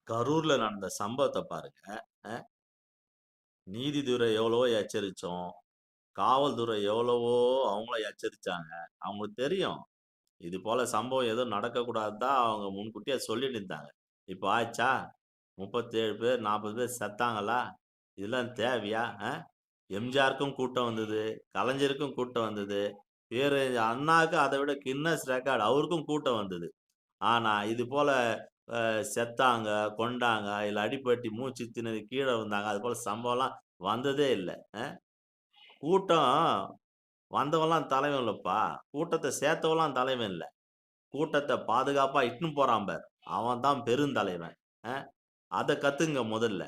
கரூர்ல நடந்த சம்பவத்த பாருங்க. அ நீதித்துறை எவ்வளவோ எச்சரிச்சோம். காவல்துறை எவ்வளவோ அவங்கள எச்சரிச்சாங்க. அவங்களுக்கு தெரியும். இது போல சம்பவம் எதுவும் நடக்கக்கூடாது தான் அவங்க முன்கூட்டியே சொல்லிட்டு இருந்தாங்க. இப்ப ஆச்சா? 37 பேர், 40 பேர் செத்தாங்களா? இதெல்லாம் தேவையா? எம்ஜிஆருக்கும் கூட்டம் வந்தது. கலைஞருக்கும் கூட்டம் வந்தது. பேரறிஞர் அண்ணாவுக்கு அத விட கின்னஸ் ரெக்கார்ட் அவருக்கும் கூட்டம் வந்தது. ஆனா, இது போல செத்தாங்க, கொண்டாங்க, இல்ல அடிபட்டு மூச்சு திணறி கீழ விழுந்தாங்க. அது போல சம்பவம்லாம் வந்ததே இல்ல. அ கூட்டம் வந்தவன்லாம் தலைவன் இல்லப்பா. கூட்டத்த சேர்த்தவன்லாம் தலைவன் இல்ல. கூட்டத்த பாதுகாப்பா இட்டுன்னு போறான் பாரு. அவன் தான் பெருந்தலைவன். அ அத கத்துக்குங்க முதல்ல.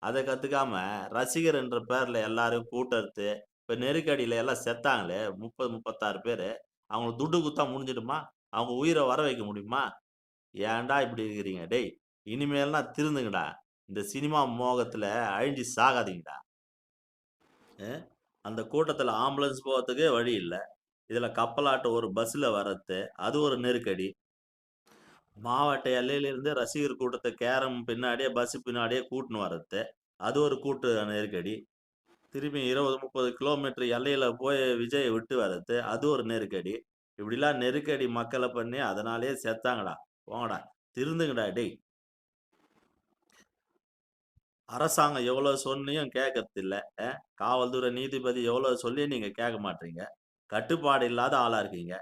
அத கத்துக்காம ரசிகர் என்ற பேர்ல எல்லாரையும் கூட்டறுத்து, இப்ப நெருக்கடியில எல்லாம் செத்தாங்களே 30, 36 பேரு. அவங்களுக்கு துட்டு குடுத்தா முடிஞ்சிடுமா? அவங்க உயிர வர வைக்க முடியுமா? ஏன்டா இப்படி இருக்கிறீங்க? டேய்! இனிமேல்லாம் திருந்துங்கடா. இந்த சினிமா மோகத்துல அழிஞ்சு சாகாதீங்கடா. அ அந்த கூட்டத்துல ஆம்புலன்ஸ் போறதுக்கே வழி இல்ல. இதுல கப்பலாட்டம் ஒரு பஸ்ல வரது, அது ஒரு நெருக்கடி. மாவட்ட எல்லையிலிருந்து ரசிகர் கூட்டத்த கேரம் பின்னாடியே, பஸ் பின்னாடியே கூட்டுன்னு வரது, அது ஒரு கூட்ட நெருக்கடி. திரும்பி 20, 30 கிலோமீட்டர் எல்லையில போய் விஜய விட்டு வரது, அது ஒரு நெருக்கடி. இப்படிலாம் நெருக்கடி மக்கள பண்ணி அதனாலேயே செத்தாங்கடா. போங்கடா. திருந்துங்கடா டேய்! அரசாங்கம் எவ்வளோ சொல்லியும் கேட்கறதில்ல. காவல்துறை, நீதிபதி எவ்வளோ சொல்லியும் நீங்க கேட்க மாட்றீங்க. கட்டுப்பாடு இல்லாத ஆளா இருக்கீங்க.